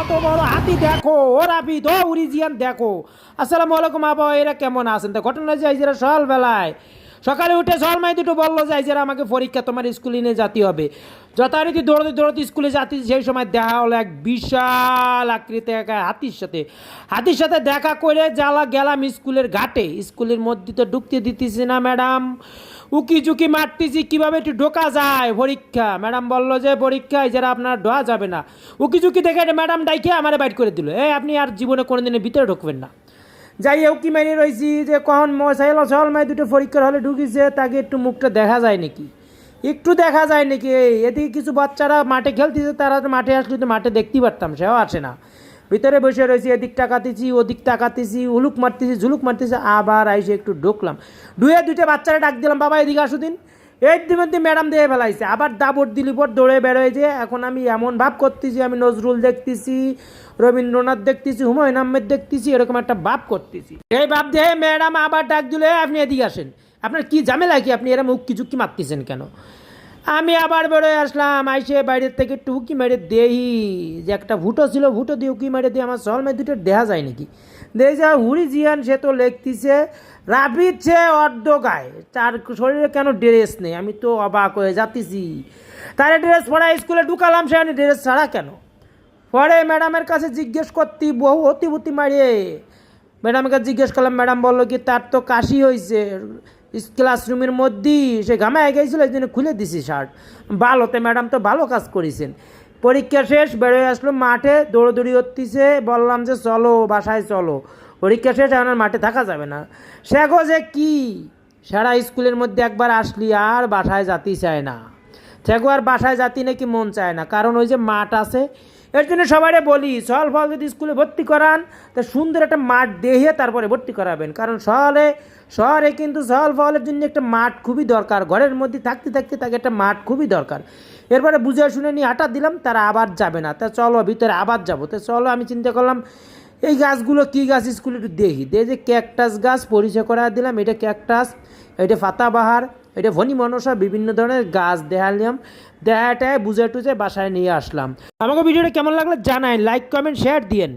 কত বড় হাতি দেখো, ওরা বিধ উরিজিয়ান দেখো। আসসালামু আলাইকুম আবা, এরা কেমন আছেন? তো ঘটনা যে আইজেরা সকালবেলায় সকালে উঠে সলমাই দুটো বললো যে আইজেরা আমাকে পরীক্ষা, তোমার স্কুলে নিয়ে যেতে হবে। যথারীতি দৌড়তে দৌড়তে স্কুলে যাচ্ছি, সেই সময় দেখা হলো এক বিশাল আকৃতি এক হাতির সাথে দেখা করে জ্বালা গেলাম স্কুলের ঘাটে। স্কুলের মধ্যে তো ঢুকতে দিতেছি না ম্যাডাম, উকি ঝুঁকি মারতেছি কীভাবে একটু ঢোকা যায় পরীক্ষা। ম্যাডাম বললো যে পরীক্ষায় যারা আপনার ঢোয়া যাবে না। উকি ঝুঁকি দেখে ম্যাডাম ডাইকে আমার বাইট করে দিল, আপনি আর জীবনে কোনো দিনের ভিতরে ঢুকবেন না। যাই উকি মেরে রয়েছি যে কখন সল মাই দুটো পরীক্ষার হলে ঢুকিছে, তাকে একটু মুখটা দেখা যায় নাকি, একটু দেখা যায় নাকি। এদিকে কিছু বাচ্চারা মাঠে খেলতেছে, তারা তো মাঠে আসলে তো মাঠে দেখতেই পারতাম, সেও আসে না। ভিতরে বসে রয়েছি, এদিক তাকাতেছি ওদিক তাকাতেছি, উলুক মারতেছি ঝুলুক মারতেছি, আবার আইসে একটু ঢুকলাম। দুইটা বাচ্চারা ডাক দিলাম, বাবা এদিকে আসুদিন। এই মধ্যে ম্যাডাম দিয়ে ফেলাইছে, আবার দাবর দিলি পর দৌড়ে বেরোয়েছে। এখন আমি এমন ভাব করতেছি আমি নজরুল দেখতেছি, রবীন্দ্রনাথ দেখতেছি, হুমায়ুন আহমেদ দেখতেছি, এরকম একটা ভাব করতেছি। এই ভাব দিয়ে ম্যাডাম আবার ডাক দিলে, আপনি এদিকে আসেন, আপনার কি ঝামেলা কি, আপনি এরকম উক্কি ঝুঁকি মারতেছেন কেন? আমি আবার বেরোয় আসলাম, আইসে বাইরের থেকে একটু উকি মেরে দেই যে একটা ভুটো ছিল, ভুটো দিয়ে উকি মেরে দিয়ে আমার সলমে দুটো দেখা যায় নাকি। দেখি যা হুড়ি জিয়ান, সে তো লেখতিছে রাবিচ্ছে অর্ধ গায়ে, তার শরীরে কেন ড্রেস নেই। আমি তো অবাক হয়ে যাচ্ছি, তার ড্রেস পরা স্কুলে ঢুকালাম, সে ড্রেস ছাড়া কেন। পরে ম্যাডামের কাছে জিজ্ঞেস করতি বহু অতিভূতি মারিয়ে ম্যাডামকে জিজ্ঞেস করলাম, ম্যাডাম বললো কি তার তো কাশি হয়েছে ক্লাসরুমের মধ্যেই, সে ঘামায় গেছিলো, এই জন্য খুলে দিছি শার্ট। ভালোতে ম্যাডাম তো ভালো কাজ করেছেন। পরীক্ষা শেষ বেরোয় আসলো মাঠে, দৌড়দৌড়ি হতিছে, বললাম যে চলো বাসায় চলো, পরীক্ষা শেষ এখন আর মাঠে থাকা যাবে না। সে গো যে কি, সারা স্কুলের মধ্যে একবার আসলি আর বাসায় যাতে চায় না, সেগো আর বাসায় যাতে নাকি মন চায় না, কারণ ওই যে মাঠ আছে। এর জন্য সবাই বলি সল ফল যদি স্কুলে ভর্তি করান তা সুন্দর একটা মাঠ দেখিয়ে তারপরে ভর্তি করাবেন, কারণ শহরে কিন্তু সল ফলের জন্য একটা মাঠ খুবই দরকার, ঘরের মধ্যে থাকতে থাকতে তাকে একটা মাঠ খুবই দরকার। এরপরে বুঝে শুনে নিয়ে হাঁটা দিলাম, তারা আবার যাবে না, তা চলো ভিতরে আবার যাবো। তো চলো, আমি চিন্তা করলাম এই গাছগুলো কী গাছ স্কুলে একটু দেখি, যে ক্যাকটাস গাছ পরিচয় করা দিলাম, এটা ক্যাকটাস, এটা পাতাবাহার, এটা ভনি মনসা, বিভিন্ন ধরনের গাছ দেখালাম, দেখাটায় বুঝে টুঝে বাসায় নিয়ে আসলাম। আমাকে ভিডিওটা কেমন লাগলো জানাই, লাইক কমেন্ট শেয়ার দিয়েন।